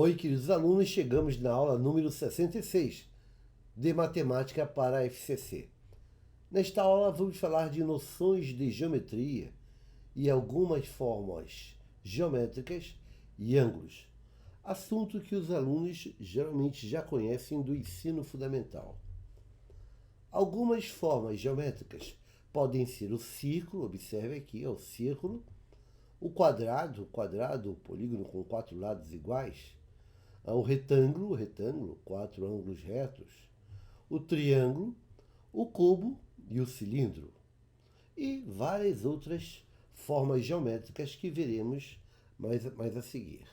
Oi, queridos alunos, chegamos na aula número 66 de Matemática para a FCC. Nesta aula vamos falar de noções de geometria e algumas formas geométricas e ângulos, assunto que os alunos geralmente já conhecem do ensino fundamental. Algumas formas geométricas podem ser o círculo, observe aqui, é o círculo, o quadrado, o polígono com 4 lados iguais, o retângulo, 4 ângulos retos, o triângulo, o cubo e o cilindro, e várias outras formas geométricas que veremos mais a seguir.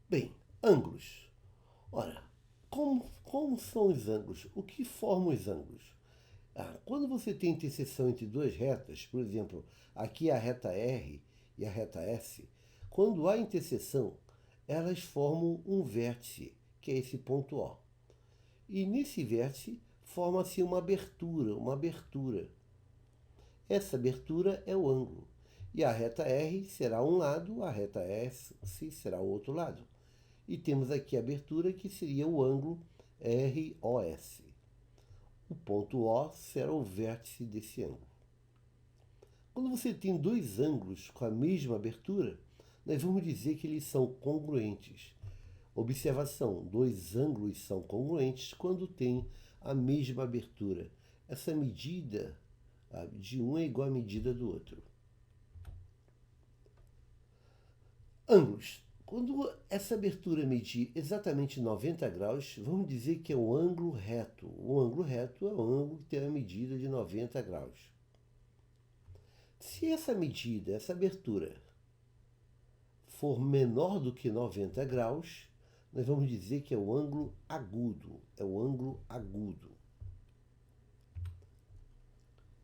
Bem, ângulos. Ora, como são os ângulos? O que formam os ângulos? Quando você tem interseção entre duas retas, por exemplo, aqui a reta R e a reta S, quando há interseção, elas formam um vértice, que é esse ponto O. E nesse vértice forma-se uma abertura. Essa abertura é o ângulo. E a reta R será um lado, a reta S será o outro lado. E temos aqui a abertura que seria o ângulo ROS. O ponto O será o vértice desse ângulo. Quando você tem dois ângulos com a mesma abertura, nós vamos dizer que eles são congruentes. Observação: dois ângulos são congruentes quando têm a mesma abertura. Essa medida de um é igual à medida do outro. Ângulos. Quando essa abertura medir exatamente 90 graus, vamos dizer que é um ângulo reto. O ângulo reto é um ângulo que tem a medida de 90 graus. Se essa medida, essa abertura, for menor do que 90 graus, nós vamos dizer que é o ângulo agudo. É o ângulo agudo.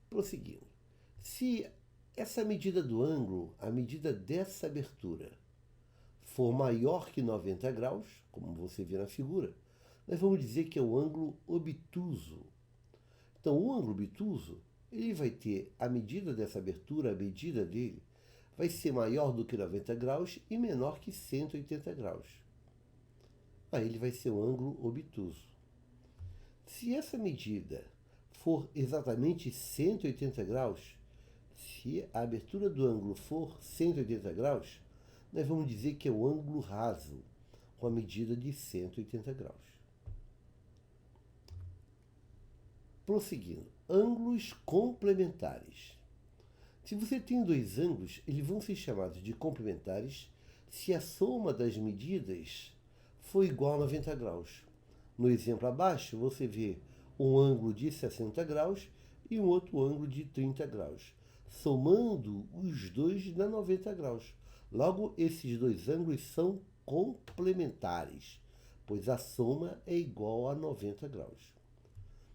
Prosseguindo. Se essa medida do ângulo, a medida dessa abertura, for maior que 90 graus, como você vê na figura, nós vamos dizer que é o ângulo obtuso. Então, o ângulo obtuso, ele vai ter a medida dessa abertura, a medida dele, vai ser maior do que 90 graus e menor que 180 graus. Aí ele vai ser um ângulo obtuso. Se essa medida for exatamente 180 graus, se a abertura do ângulo for 180 graus, nós vamos dizer que é o ângulo raso, com a medida de 180 graus. Prosseguindo, ângulos complementares. Se você tem dois ângulos, eles vão ser chamados de complementares se a soma das medidas for igual a 90 graus. No exemplo abaixo, você vê um ângulo de 60 graus e um outro ângulo de 30 graus. Somando os dois dá 90 graus. Logo, esses dois ângulos são complementares, pois a soma é igual a 90 graus.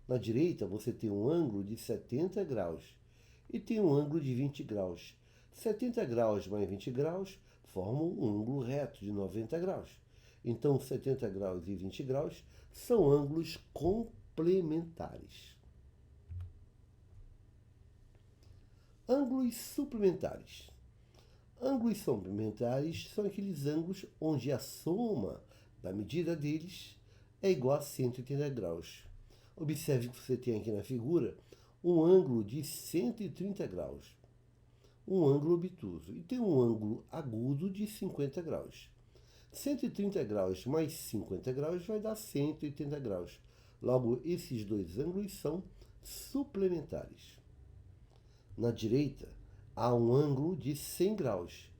Na direita, você tem um ângulo de 70 graus e tem um ângulo de 20 graus. 70 graus mais 20 graus formam um ângulo reto de 90 graus. Então, 70 graus e 20 graus são ângulos complementares. Ângulos suplementares. Ângulos suplementares são aqueles ângulos onde a soma da medida deles é igual a 180 graus. Observe que você tem aqui na figura um ângulo de 130 graus, um ângulo obtuso, e tem um ângulo agudo de 50 graus. 130 graus mais 50 graus vai dar 180 graus. Logo, esses dois ângulos são suplementares. Na direita, há um ângulo de 100 graus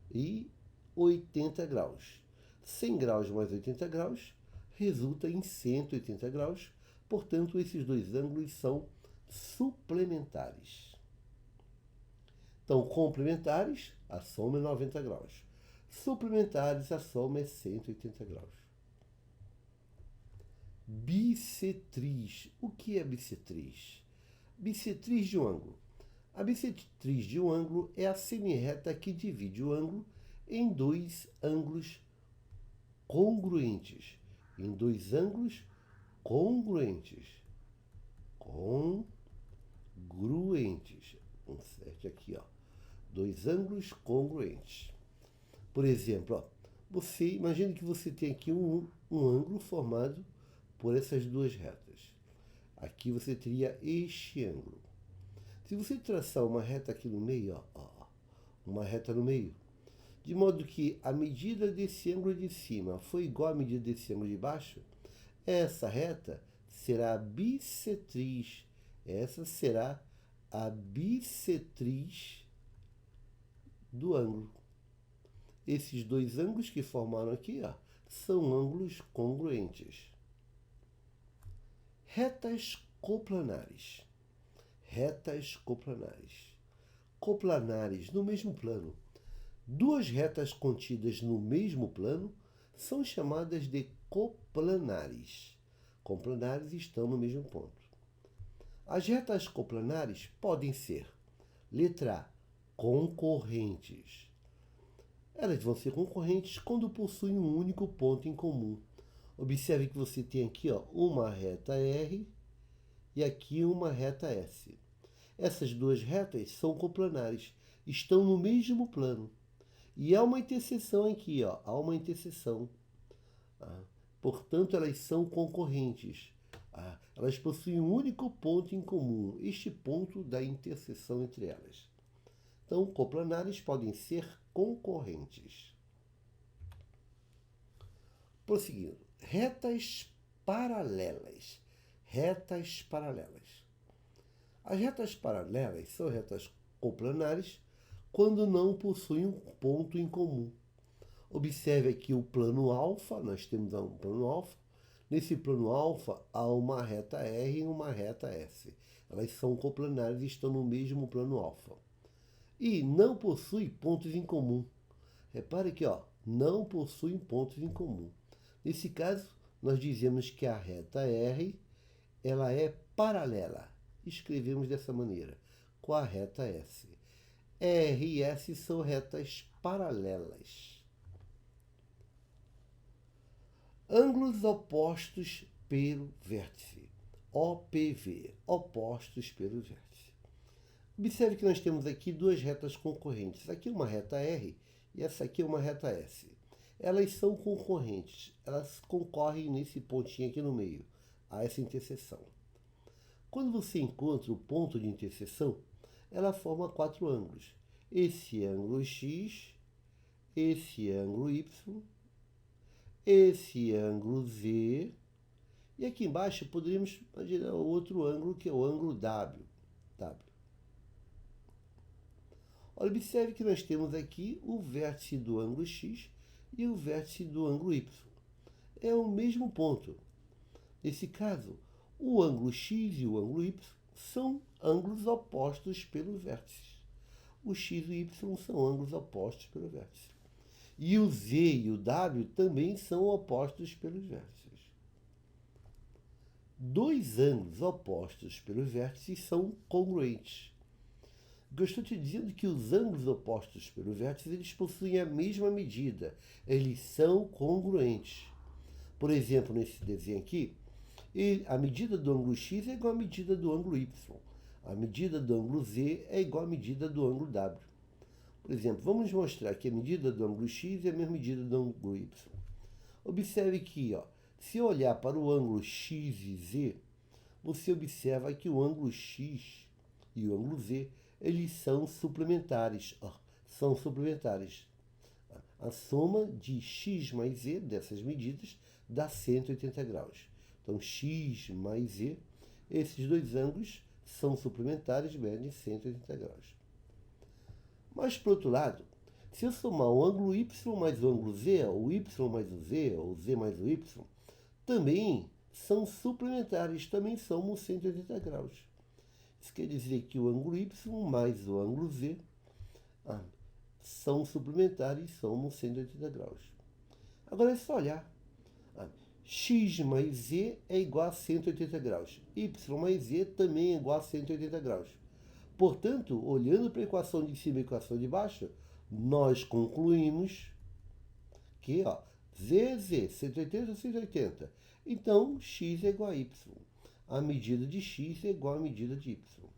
e 80 graus. 100 graus mais 80 graus resulta em 180 graus, portanto, esses dois ângulos são suplementares. Então, complementares, a soma é 90 graus. Suplementares, a soma é 180 graus. Bissetriz. O que é bissetriz? Bissetriz de um ângulo. A bissetriz de um ângulo é a semirreta que divide o ângulo em dois ângulos congruentes. Em dois ângulos congruentes. Conserte aqui, ó. Dois ângulos congruentes. Por exemplo, Você imagine que você tem aqui um ângulo formado por essas duas retas. Aqui você teria este ângulo. Se você traçar uma reta aqui no meio, uma reta no meio, de modo que a medida desse ângulo de cima foi igual à medida desse ângulo de baixo, essa reta será a bissetriz. Essa será a bissetriz do ângulo. Esses dois ângulos que formaram aqui, são ângulos congruentes. Retas coplanares. Retas coplanares. Coplanares no mesmo plano. Duas retas contidas no mesmo plano são chamadas de coplanares. Coplanares estão no mesmo ponto. As retas coplanares podem ser, letra A, concorrentes. Elas vão ser concorrentes quando possuem um único ponto em comum. Observe que você tem aqui uma reta R e aqui uma reta S. Essas duas retas são coplanares, estão no mesmo plano. E há uma interseção aqui, há uma interseção. Portanto, elas são concorrentes. Elas possuem um único ponto em comum, este ponto da interseção entre elas. Então, coplanares podem ser concorrentes. Prosseguindo. Retas paralelas. Retas paralelas. As retas paralelas são retas coplanares quando não possuem um ponto em comum. Observe aqui o plano alfa, nós temos um plano alfa. Nesse plano alfa há uma reta R e uma reta S. Elas são coplanares e estão no mesmo plano alfa. E não possuem pontos em comum. Repare aqui, não possuem pontos em comum. Nesse caso, nós dizemos que a reta R ela é paralela. Escrevemos dessa maneira, com a reta S. R e S são retas paralelas. Ângulos opostos pelo vértice. OPV, opostos pelo vértice. Observe que nós temos aqui duas retas concorrentes. Aqui uma reta R e essa aqui é uma reta S. Elas são concorrentes, elas concorrem nesse pontinho aqui no meio, a essa interseção. Quando você encontra o ponto de interseção, ela forma quatro ângulos. Esse ângulo X, esse ângulo Y, esse ângulo Z, e aqui embaixo poderíamos imaginar outro ângulo que é o ângulo W. Olha, observe que nós temos aqui o vértice do ângulo X e o vértice do ângulo Y. É o mesmo ponto. Nesse caso, o ângulo X e o ângulo Y são ângulos opostos pelo vértice. O X e o Y são ângulos opostos pelo vértice. E o Z e o W também são opostos pelos vértices. Dois ângulos opostos pelos vértices são congruentes. Eu estou te dizendo que os ângulos opostos pelo vértice eles possuem a mesma medida. Eles são congruentes. Por exemplo, nesse desenho aqui, a medida do ângulo X é igual à medida do ângulo Y. A medida do ângulo Z é igual à medida do ângulo W. Por exemplo, vamos mostrar que a medida do ângulo X é a mesma medida do ângulo Y. Observe que, se eu olhar para o ângulo X e Z, você observa que o ângulo X e o ângulo Z eles são suplementares. São suplementares. A soma de x mais z dessas medidas dá 180 graus. Então, x mais z, esses dois ângulos são suplementares, medem 180 graus. Mas, por outro lado, se eu somar o ângulo y mais o ângulo z, ou y mais o z, ou z mais o y, também são suplementares, também somam 180 graus. Isso quer dizer que o ângulo y mais o ângulo z são suplementares, somam 180 graus. Agora é só olhar. X mais z é igual a 180 graus. Y mais z também é igual a 180 graus. Portanto, olhando para a equação de cima e a equação de baixo, nós concluímos que z, 180, 180. Então, x é igual a y. A medida de x é igual à medida de y.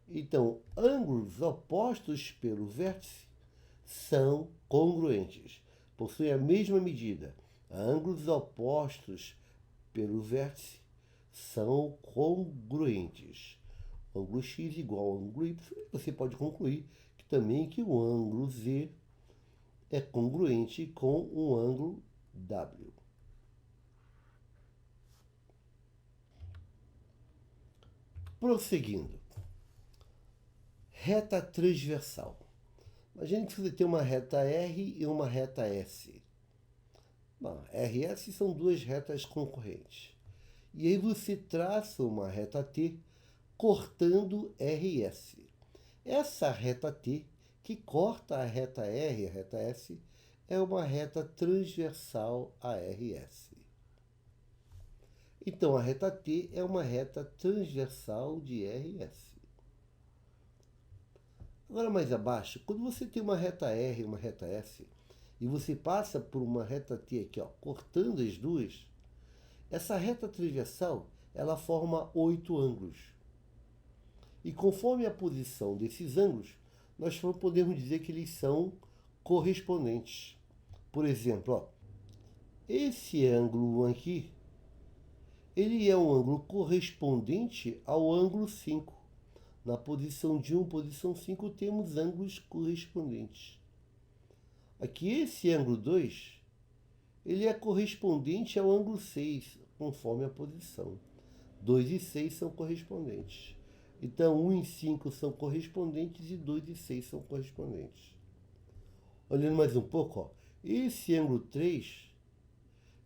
Então, ângulos opostos pelo vértice são congruentes, possuem a mesma medida. Ângulos opostos pelo vértice são congruentes. O ângulo x igual ao ângulo y, você pode concluir que também que o ângulo z é congruente com o ângulo w. Prosseguindo. Reta transversal. Imagine que você tem uma reta R e uma reta S. Bom, R e S são duas retas concorrentes. E aí você traça uma reta T cortando R e S. Essa reta T, que corta a reta R e a reta S, é uma reta transversal a RS. Então, a reta T é uma reta transversal de RS. Agora, mais abaixo, quando você tem uma reta R e uma reta S, e você passa por uma reta T aqui, ó, cortando as duas, essa reta transversal, ela forma 8 ângulos. E conforme a posição desses ângulos, nós podemos dizer que eles são correspondentes. Por exemplo, ó, esse ângulo aqui, ele é um ângulo correspondente ao ângulo 5. Na posição de 1, posição 5, temos ângulos correspondentes. Aqui, esse ângulo 2, ele é correspondente ao ângulo 6, conforme a posição. 2 e 6 são correspondentes. Então, 1 e 5 são correspondentes e 2 e 6 são correspondentes. Olhando mais um pouco, ó, esse ângulo 3,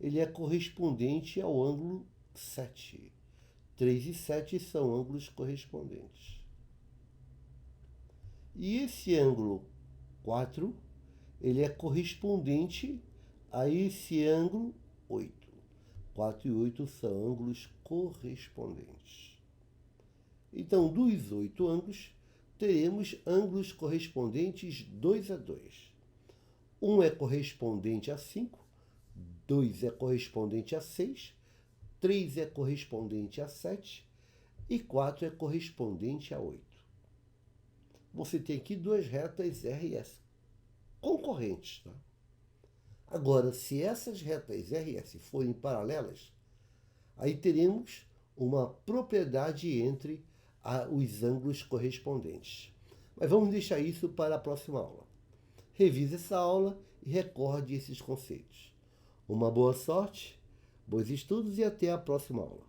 ele é correspondente ao ângulo 7. 3 e 7 são ângulos correspondentes. E esse ângulo 4, ele é correspondente a esse ângulo 8. 4 e 8 são ângulos correspondentes. Então, dos 8 ângulos, teremos ângulos correspondentes 2 a 2. 1 é correspondente a 5, 2 é correspondente a 6, 3 é correspondente a 7 e 4 é correspondente a 8. Você tem aqui duas retas R e S concorrentes. Tá? Agora, se essas retas R e S forem paralelas, aí teremos uma propriedade entre os ângulos correspondentes. Mas vamos deixar isso para a próxima aula. Revise essa aula e recorde esses conceitos. Uma boa sorte, bons estudos e até a próxima aula.